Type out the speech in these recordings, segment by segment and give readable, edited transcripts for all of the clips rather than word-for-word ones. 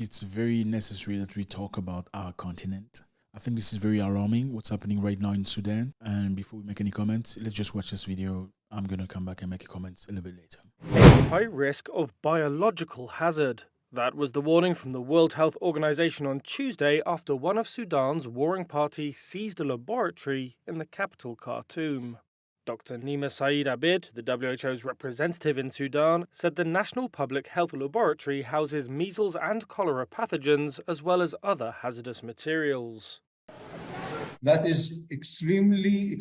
It's very necessary that we talk about our continent. I think this is very alarming, what's happening right now in Sudan. And before we make any comments, let's just watch this video. I'm going to come back and make a comment a little bit later. High risk of biological hazard. That was the warning from the World Health Organization on Tuesday after one of Sudan's warring parties seized a laboratory in the capital, Khartoum. Dr. Nima Saeed Abid, the WHO's representative in Sudan, said the National Public Health Laboratory houses measles and cholera pathogens as well as other hazardous materials. That is extremely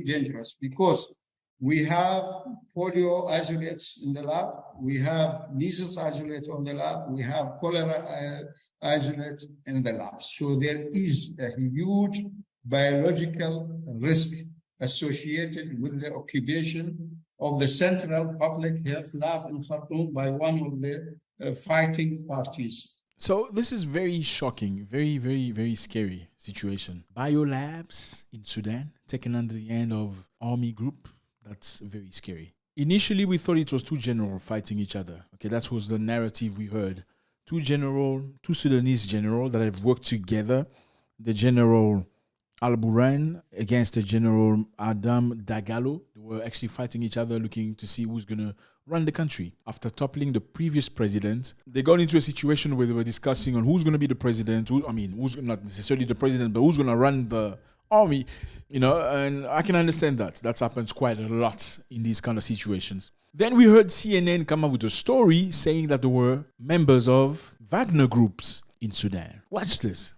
dangerous because we have polio isolates in the lab, we have measles isolates on the lab, we have cholera isolates in the lab. So there is a huge biological risk associated with the occupation of the Central Public Health Lab in Khartoum by one of the fighting parties. So this is very shocking, very scary situation. Biolabs in Sudan, taken under the hand of army group. That's very scary. Initially, we thought it was two generals fighting each other. Okay, that was the narrative we heard. Two Sudanese generals that have worked together. The General Al-Burhan against the General Adam Dagalo. They were actually fighting each other, looking to see who's going to run the country. After toppling the previous president, they got into a situation where they were discussing on who's going to be the president. Who's not necessarily the president, but who's going to run the army, and I can understand that. That happens quite a lot in these kind of situations. Then we heard CNN come up with a story saying that there were members of Wagner groups in Sudan. Watch this.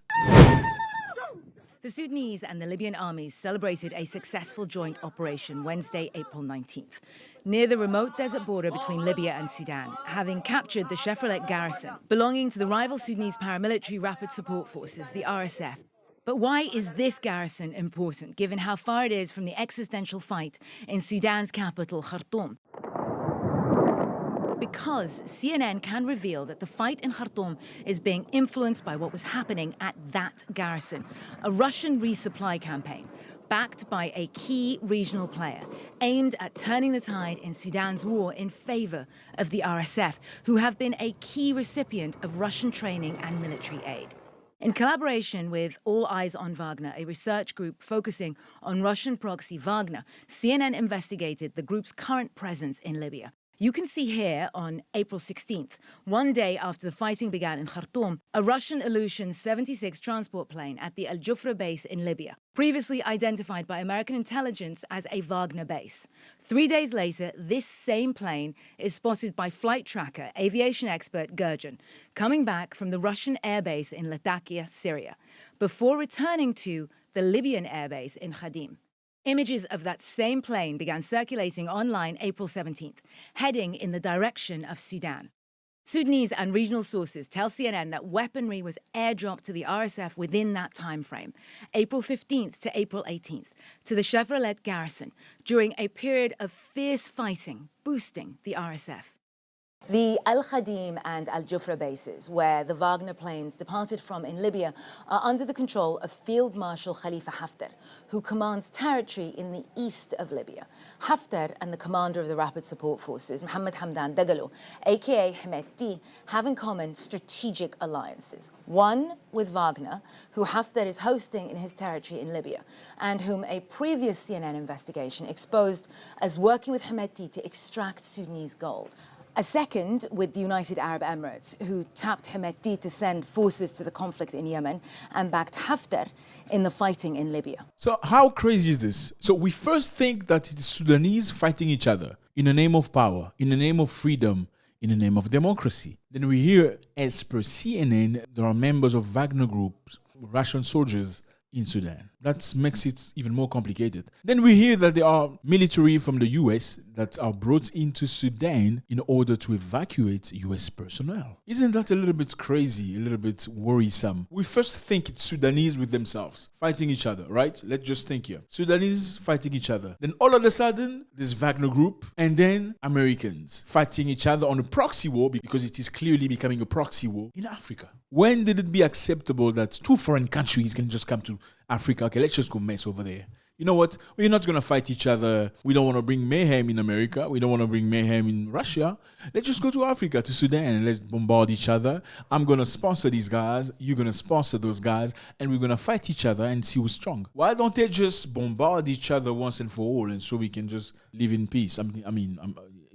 The Sudanese and the Libyan armies celebrated a successful joint operation Wednesday, April 19th, near the remote desert border between Libya and Sudan, having captured the Chevrolet garrison belonging to the rival Sudanese paramilitary rapid support forces, the RSF. But why is this garrison important, given how far it is from the existential fight in Sudan's capital, Khartoum? Because CNN can reveal that the fight in Khartoum is being influenced by what was happening at that garrison, a Russian resupply campaign backed by a key regional player aimed at turning the tide in Sudan's war in favor of the RSF, who have been a key recipient of Russian training and military aid. In collaboration with All Eyes on Wagner, a research group focusing on Russian proxy Wagner, CNN investigated the group's current presence in Libya. You can see here on April 16th, one day after the fighting began in Khartoum, a Russian Ilyushin 76 transport plane at the Al Jufra base in Libya, previously identified by American intelligence as a Wagner base. 3 days later, this same plane is spotted by flight tracker aviation expert Gurjan, coming back from the Russian airbase in Latakia, Syria, before returning to the Libyan airbase in Khadim. Images of that same plane began circulating online April 17th, heading in the direction of Sudan. Sudanese and regional sources tell CNN that weaponry was airdropped to the RSF within that time frame, April 15th to April 18th, to the Chevrolet garrison during a period of fierce fighting, boosting the RSF. The Al Khadim and Al Jufra bases, where the Wagner planes departed from in Libya, are under the control of Field Marshal Khalifa Haftar, who commands territory in the east of Libya. Haftar and the commander of the Rapid Support Forces, Mohammed Hamdan Dagalo, aka Hemeti, have in common strategic alliances. One with Wagner, who Haftar is hosting in his territory in Libya, and whom a previous CNN investigation exposed as working with Hemeti to extract Sudanese gold. A second with the United Arab Emirates, who tapped Hemeti to send forces to the conflict in Yemen and backed Haftar in the fighting in Libya. So how crazy is this? So we first think that it's Sudanese fighting each other in the name of power, in the name of freedom, in the name of democracy. Then we hear, as per CNN, there are members of Wagner groups, Russian soldiers in Sudan. That makes it even more complicated. Then we hear that there are military from the US that are brought into Sudan in order to evacuate US personnel. Isn't that a little bit crazy, a little bit worrisome? We first think it's Sudanese with themselves, fighting each other, right? Let's just think here. Sudanese fighting each other. Then all of a sudden, this Wagner group, and then Americans fighting each other on a proxy war, because it is clearly becoming a proxy war in Africa. When did it be acceptable that two foreign countries can just come to Africa? Okay, let's just go mess over there. you know what? We're not going to fight each other. We don't want to bring mayhem in America. We don't want to bring mayhem in Russia. Let's just go to Africa, to Sudan, and let's bombard each other. I'm going to sponsor these guys. You're going to sponsor those guys. And we're going to fight each other and see who's strong. Why don't they just bombard each other once and for all, and so we can just live in peace?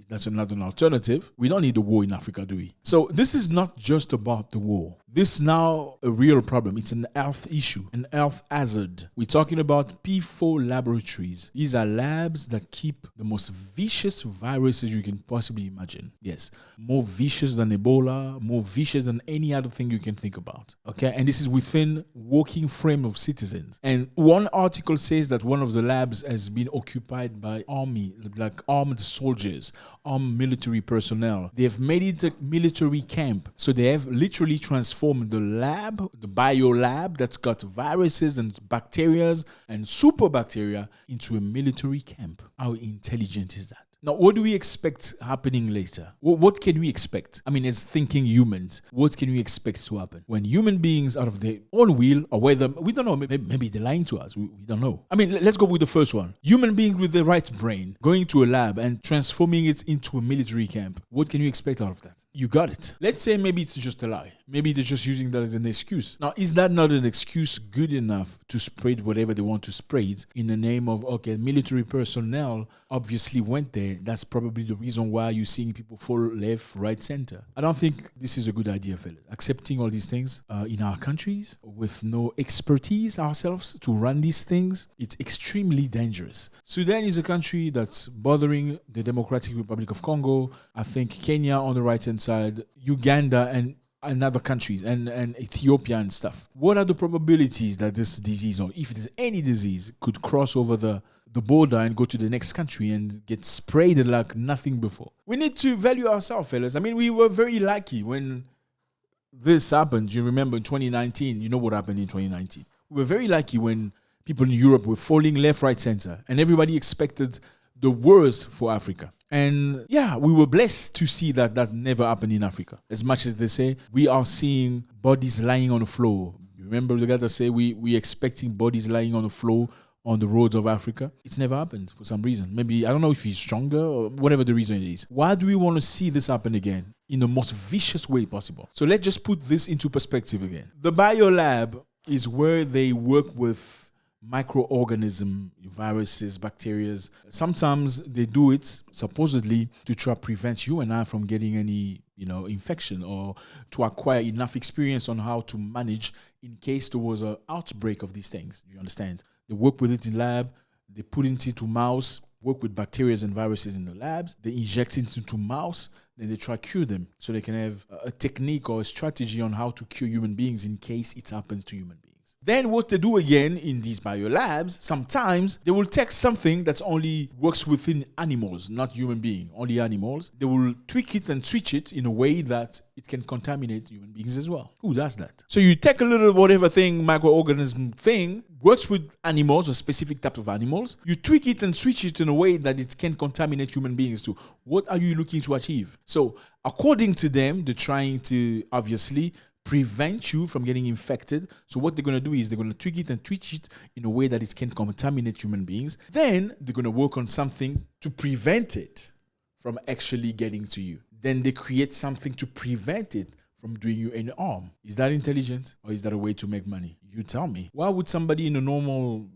That's another alternative. We don't need a war in Africa, do we? So this is not just about the war. This is now a real problem. It's an health issue, an health hazard. We're talking about P4 laboratories. These are labs that keep the most vicious viruses you can possibly imagine. Yes, more vicious than Ebola, more vicious than any other thing you can think about. Okay, and this is within working frame of citizens. And one article says that one of the labs has been occupied by army, like armed soldiers, armed military personnel. They have made it a military camp. So they have literally transformed the lab, the biolab that's got viruses and bacteria and superbacteria into a military camp. How intelligent is that? Now, what do we expect happening later? What can we expect? I mean, as thinking humans, what can we expect to happen? When human beings out of their own will, or whether, we don't know, maybe they're lying to us, we don't know. I mean, let's go with the first one. Human beings with the right brain, going to a lab and transforming it into a military camp. What can you expect out of that? You got it. Let's say maybe it's just a lie. Maybe they're just using that as an excuse. Now, is that not an excuse good enough to spread whatever they want to spread in the name of, okay, military personnel obviously went there. That's probably the reason why you're seeing people fall left, right, center. I don't think this is a good idea, fellas. Accepting all these things in our countries with no expertise ourselves to run these things, it's extremely dangerous. Sudan is a country that's bothering the Democratic Republic of Congo. I think Kenya on the right-hand side, Uganda and other countries and Ethiopia and stuff. What are the probabilities that this disease, or if there's any disease, could cross over the border and go to the next country and get sprayed like nothing before? We need to value ourselves, fellas. I mean, we were very lucky when this happened. You remember in 2019, you know what happened in 2019. We were very lucky when people in Europe were falling left, right, center, and everybody expected the worst for Africa. And yeah, we were blessed to see that never happened in Africa. As much as they say, we are seeing bodies lying on the floor. Remember the guy that say we expecting bodies lying on the floor on the roads of Africa? It's never happened for some reason. Maybe, I don't know if he's stronger or whatever the reason it is. Why do we want to see this happen again in the most vicious way possible? So let's just put this into perspective again. The biolab is where they work with microorganisms, viruses, bacteria. Sometimes they do it supposedly to try to prevent you and I from getting any, infection, or to acquire enough experience on how to manage in case there was an outbreak of these things. Do you understand? They work with it in lab, they put it into mouse, work with bacteria and viruses in the labs, they inject it into mouse, then they try to cure them so they can have a technique or a strategy on how to cure human beings in case it happens to human beings. Then what they do again in these biolabs, sometimes they will take something that only works within animals, not human beings, only animals. They will tweak it and switch it in a way that it can contaminate human beings as well. Who does that? So you take a little whatever thing, microorganism thing, works with animals, a specific type of animals. You tweak it and switch it in a way that it can contaminate human beings too. What are you looking to achieve? So according to them, they're trying to obviously prevent you from getting infected. So what they're going to do is they're going to tweak it and twitch it in a way that it can contaminate human beings. Then they're going to work on something to prevent it from actually getting to you. Then they create something to prevent it from doing you any harm. Is that intelligent, or is that a way to make money? You tell me. Why would somebody in a normal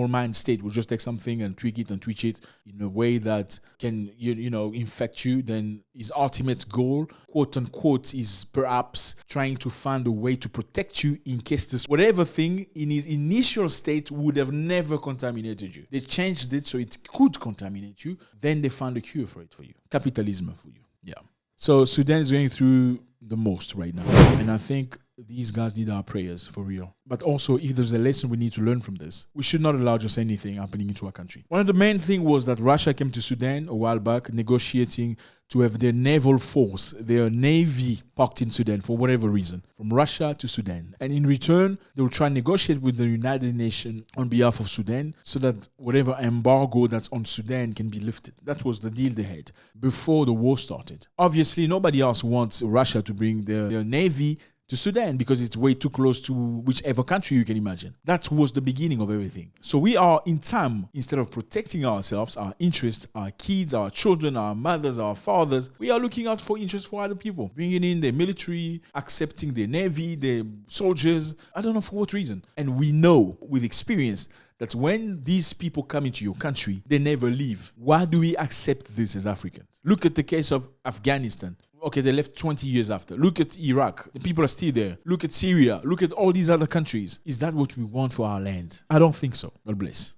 mind state would just take something and tweak it and twitch it in a way that can, infect you? Then his ultimate goal, quote unquote, is perhaps trying to find a way to protect you in case this whatever thing in his initial state would have never contaminated you. They changed it so it could contaminate you. Then they found a cure for it for you. Capitalism for you. Yeah. So Sudan is going through the most right now. And I think these guys need our prayers for real. But also, if there's a lesson we need to learn from this, we should not allow just anything happening into our country. One of the main things was that Russia came to Sudan a while back negotiating to have their naval force, their navy parked in Sudan for whatever reason, from Russia to Sudan. And in return, they will try and negotiate with the United Nations on behalf of Sudan so that whatever embargo that's on Sudan can be lifted. That was the deal they had before the war started. Obviously, nobody else wants Russia to bring their navy to Sudan because it's way too close to whichever country you can imagine. That was the beginning of everything. So we are in time, instead of protecting ourselves, our interests, our kids, our children, our mothers, our fathers, we are looking out for interests for other people, bringing in the military, accepting the navy, the soldiers. I don't know for what reason. And we know with experience that when these people come into your country, they never leave. Why do we accept this as Africans? Look at the case of Afghanistan. Okay, they left 20 years after. Look at Iraq. The people are still there. Look at Syria. Look at all these other countries. Is that what we want for our land? I don't think so. God bless.